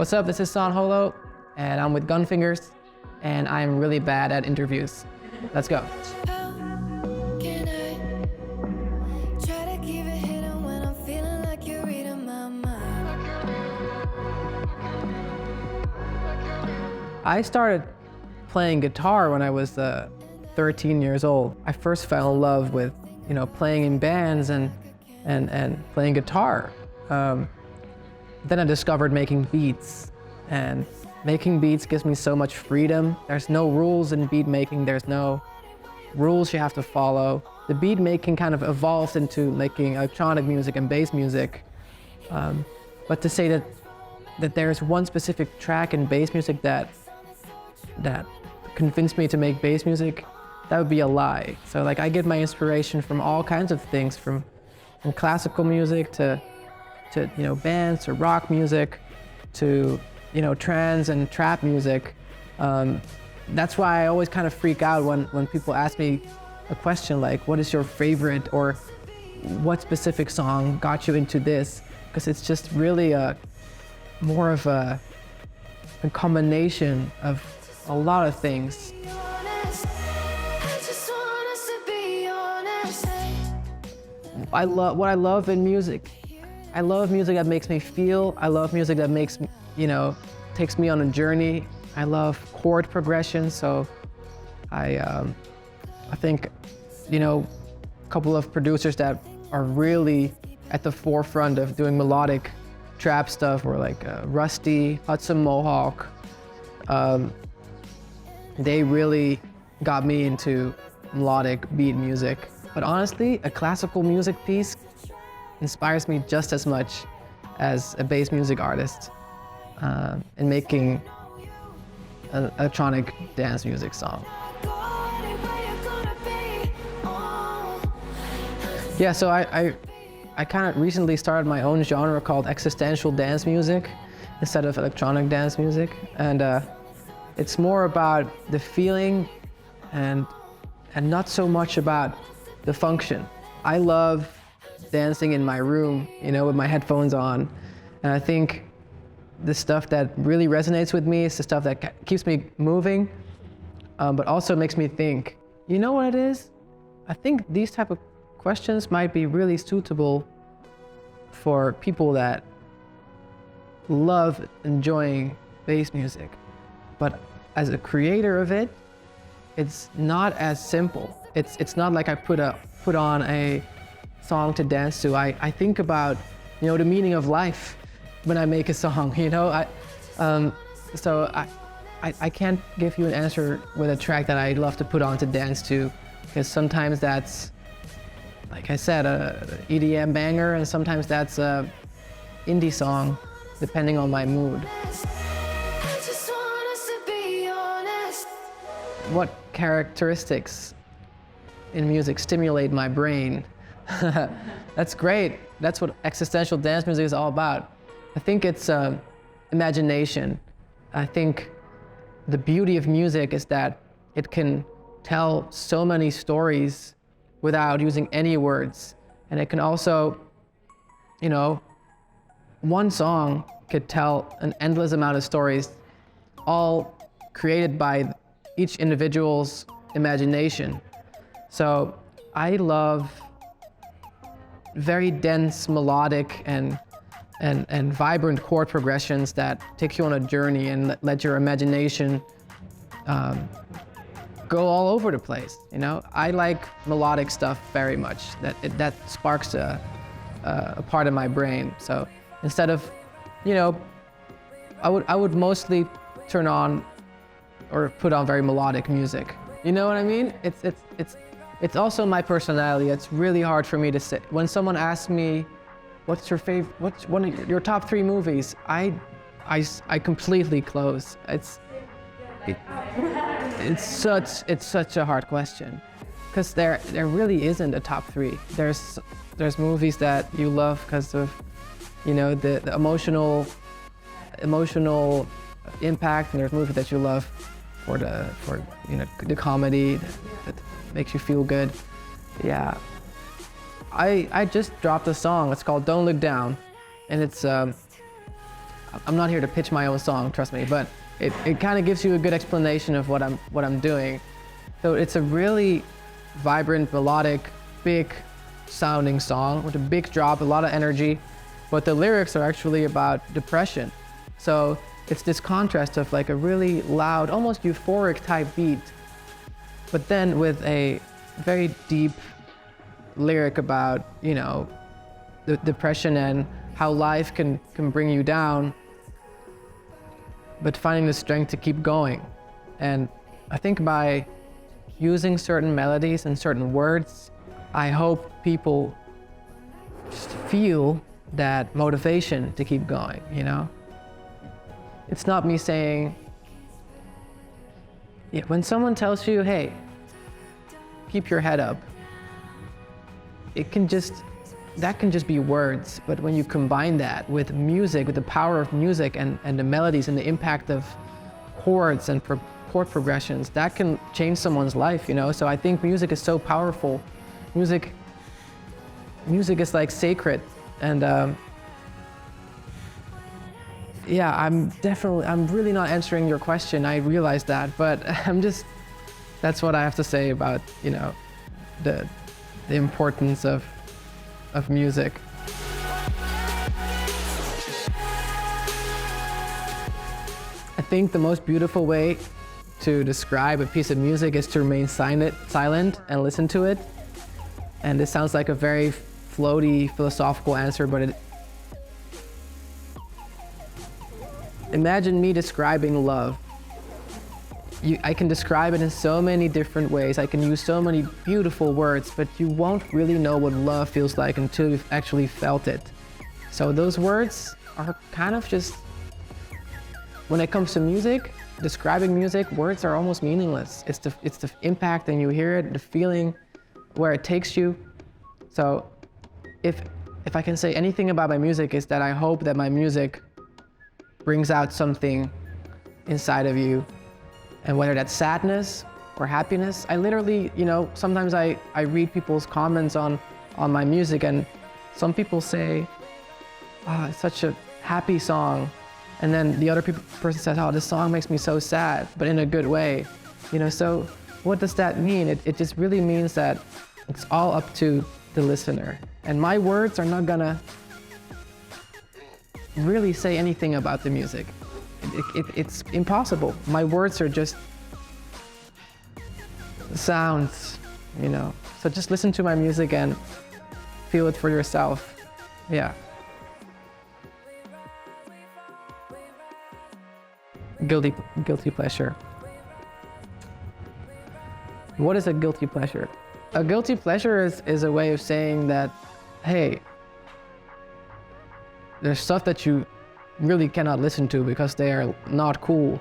What's up, this is San Holo, and I'm with Gunfingers, and I'm really bad at interviews. Let's go. I started playing guitar when I was 13 years old. I first fell in love with, playing in bands and playing guitar. Then I discovered making beats, and making beats gives me so much freedom. There's no rules in beat making. There's no rules you have to follow. The beat making kind of evolved into making electronic music and bass music. But to say that there's one specific track in bass music that convinced me to make bass music, that would be a lie. So I get my inspiration from all kinds of things, from classical music to bands, to rock music, to trance and trap music. That's why I always kind of freak out when people ask me a question like, what is your favorite, or what specific song got you into this? Because it's just really more of a combination of a lot of things. What I love in music. I love music that makes me feel. I love music that makes takes me on a journey. I love chord progression. So I think a couple of producers that are really at the forefront of doing melodic trap stuff were like Rusty, Hudson Mohawk. They really got me into melodic beat music. But honestly, a classical music piece inspires me just as much as a bass music artist in making an electronic dance music song. Yeah, so I kind of recently started my own genre called existential dance music instead of electronic dance music, and it's more about the feeling and not so much about the function. I love dancing in my room, with my headphones on, and I think the stuff that really resonates with me is the stuff that keeps me moving, but also makes me think. You know what it is? I think these type of questions might be really suitable for people that love enjoying bass music, but as a creator of it, it's not as simple. It's not like I put on a song to dance to. I think about the meaning of life when I make a song. So I can't give you an answer with a track that I love to put on to dance to, because sometimes that's, like I said, a EDM banger, and sometimes that's a indie song, depending on my mood. What characteristics in music stimulate my brain? That's great. That's what existential dance music is all about. I think it's imagination. I think the beauty of music is that it can tell so many stories without using any words. And it can also, one song could tell an endless amount of stories, all created by each individual's imagination. So I love very dense melodic and vibrant chord progressions that take you on a journey and let your imagination go all over the place. I like melodic stuff very much. That sparks a part of my brain. So instead of, I would mostly turn on or put on very melodic music. You know what I mean? It's also my personality. It's really hard for me to say. When someone asks me, what's one of your top 3 movies? I completely close. It's such a hard question, because there really isn't a top 3. There's movies that you love because of the emotional impact, and there's movies that you love for the comedy that makes you feel good. Yeah. I just dropped a song. It's called Don't Look Down, and it's I'm not here to pitch my own song, trust me, but it kind of gives you a good explanation of what I'm doing. So it's a really vibrant, melodic, big sounding song with a big drop, a lot of energy, but the lyrics are actually about depression. So it's this contrast of like a really loud, almost euphoric type beat, but then with a very deep lyric about, you know, the depression and how life can bring you down, but finding the strength to keep going. And I think by using certain melodies and certain words, I hope people just feel that motivation to keep going, you know? It's not me saying, yeah, when someone tells you, hey, keep your head up, that can just be words, but when you combine that with music, with the power of music and the melodies and the impact of chords and chord progressions, that can change someone's life, you know? So I think music is so powerful. Music is like sacred, and yeah, I'm really not answering your question, I realize that, but that's what I have to say about, you know, the importance of music. I think the most beautiful way to describe a piece of music is to remain silent and listen to it. And this sounds like a very floaty, philosophical answer, but imagine me describing love. I can describe it in so many different ways. I can use so many beautiful words, but you won't really know what love feels like until you've actually felt it. So those words are kind of just, when it comes to music, describing music, words are almost meaningless. It's the impact, and you hear it, the feeling, where it takes you. So if I can say anything about my music, is that I hope that my music brings out something inside of you. And whether that's sadness or happiness, I literally, you know, sometimes I read people's comments on my music, and some people say, oh, it's such a happy song. And then the other person says, oh, this song makes me so sad, but in a good way. You know, so what does that mean? It just really means that it's all up to the listener. And my words are not gonna really say anything about the music. It's impossible. My words are just sounds, you know. So just listen to my music and feel it for yourself. Yeah. Guilty pleasure. What is a guilty pleasure? A guilty pleasure is a way of saying that, hey, there's stuff that you really cannot listen to because they are not cool,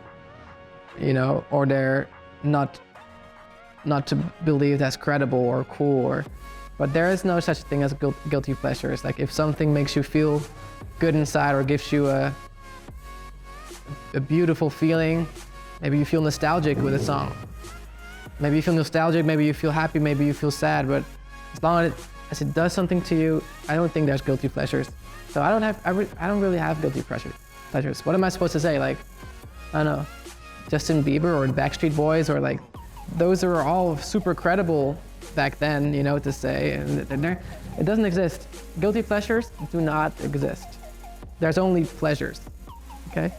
you know, or they're not to believe that's credible or cool, but there is no such thing as guilty pleasures. Like if something makes you feel good inside or gives you a beautiful feeling, maybe you feel nostalgic with a song. Maybe you feel nostalgic, maybe you feel happy, maybe you feel sad, but as long as it does something to you, I don't think there's guilty pleasures. So I don't really have guilty pleasures. What am I supposed to say? Like, I don't know, Justin Bieber or Backstreet Boys, or like, those are all super credible back then, you know, to say, and it doesn't exist. Guilty pleasures do not exist. There's only pleasures, okay?